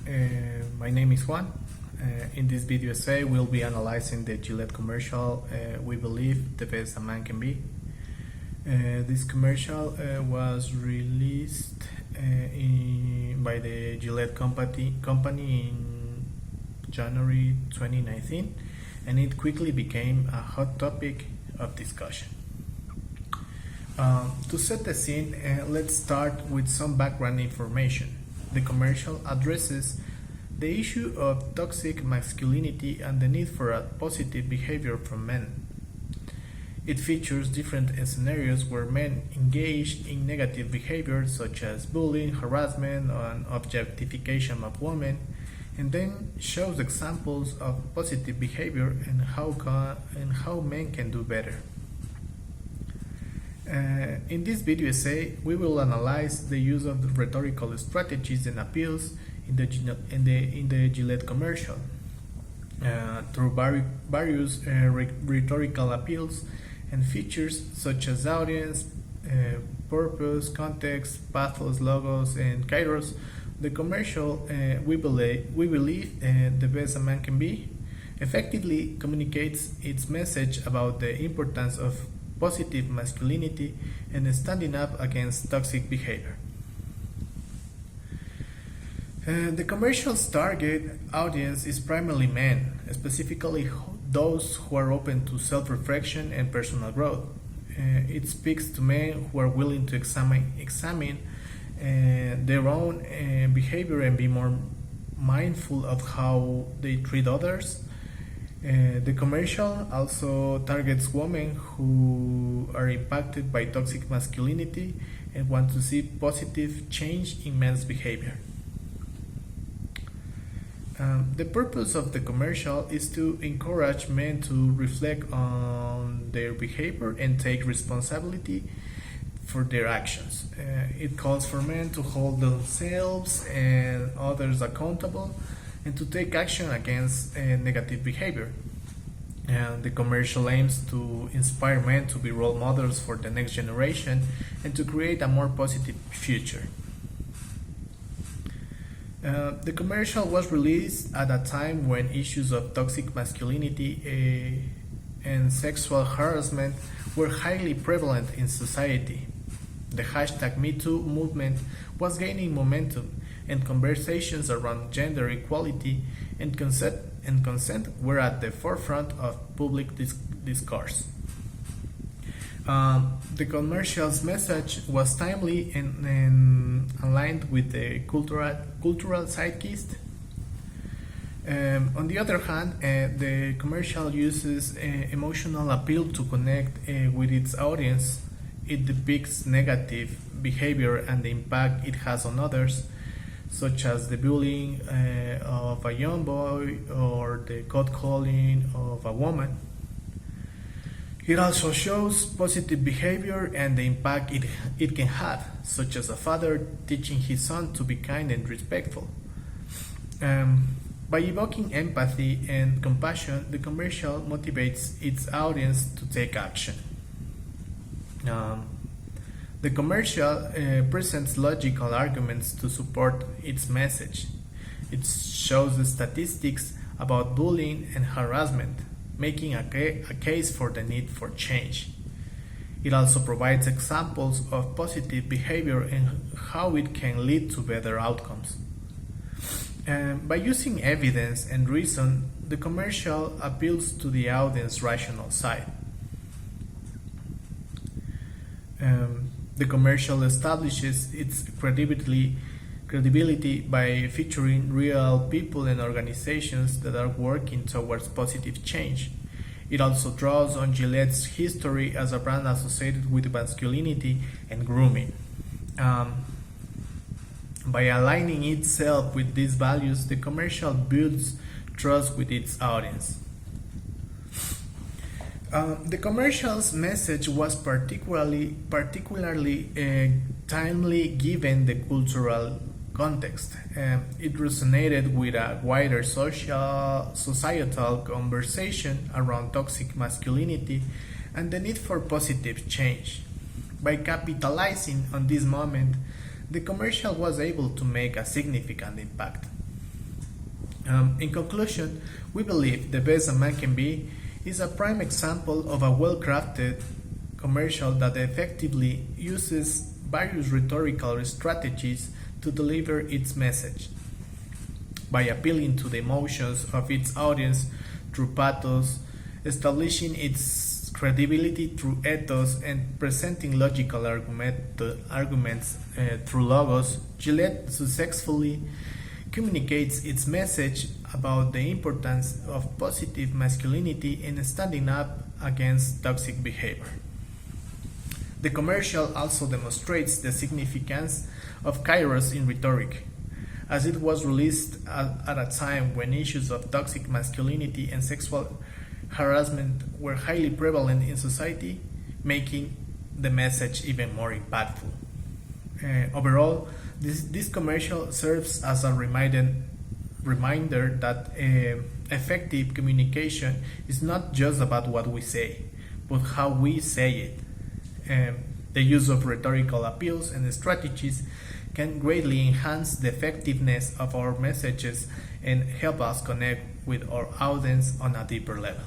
My name is Juan. In this video essay, we'll be analyzing the Gillette commercial, We Believe the Best a Man Can Be. This commercial was released by the Gillette company in January 2019, and it quickly became a hot topic of discussion. To set the scene, let's start with some background information. The commercial addresses the issue of toxic masculinity and the need for a positive behavior from men. It features different scenarios where men engage in negative behavior such as bullying, harassment, and objectification of women, and then shows examples of positive behavior and how men can do better. In this video essay, we will analyze the use of the rhetorical strategies and appeals in the Gillette commercial. Through various rhetorical appeals and features such as audience, purpose, context, pathos, logos, and kairos, the commercial we believe the best a man can be effectively communicates its message about the importance of positive masculinity and standing up against toxic behavior. The commercial's target audience is primarily men, specifically those who are open to self-reflection and personal growth. It speaks to men who are willing to examine their own behavior and be more mindful of how they treat others. The commercial also targets women who are impacted by toxic masculinity and want to see positive change in men's behavior. The purpose of the commercial is to encourage men to reflect on their behavior and take responsibility for their actions. It calls for men to hold themselves and others accountable and to take action against negative behavior. The commercial aims to inspire men to be role models for the next generation and to create a more positive future. The commercial was released at a time when issues of toxic masculinity and sexual harassment were highly prevalent in society. The hashtag #MeToo movement was gaining momentum, and conversations around gender equality and consent were at the forefront of public discourse. The commercial's message was timely and aligned with the cultural zeitgeist. On the other hand, the commercial uses emotional appeal to connect with its audience. It depicts negative behavior and the impact it has on others, such as the bullying of a young boy or the catcalling of a woman. It also shows positive behavior and the impact it can have, such as a father teaching his son to be kind and respectful. By evoking empathy and compassion, the commercial motivates its audience to take action. The commercial presents logical arguments to support its message. It shows the statistics about bullying and harassment, making a case for the need for change. It also provides examples of positive behavior and how it can lead to better outcomes. By using evidence and reason, the commercial appeals to the audience's rational side. The commercial establishes its credibility by featuring real people and organizations that are working towards positive change. It also draws on Gillette's history as a brand associated with masculinity and grooming. By aligning itself with these values, the commercial builds trust with its audience. The commercial's message was particularly timely given the cultural context. It resonated with a wider societal conversation around toxic masculinity and the need for positive change. By capitalizing on this moment, the commercial was able to make a significant impact. In conclusion, we believe The Best a Man Can Be is a prime example of a well-crafted commercial that effectively uses various rhetorical strategies to deliver its message. By appealing to the emotions of its audience through pathos, establishing its credibility through ethos, and presenting logical arguments through logos, Gillette successfully communicates its message about the importance of positive masculinity and standing up against toxic behavior. The commercial also demonstrates the significance of kairos in rhetoric, as it was released at a time when issues of toxic masculinity and sexual harassment were highly prevalent in society, making the message even more impactful. Overall, this commercial serves as a reminder that effective communication is not just about what we say, but how we say it. The use of rhetorical appeals and strategies can greatly enhance the effectiveness of our messages and help us connect with our audience on a deeper level.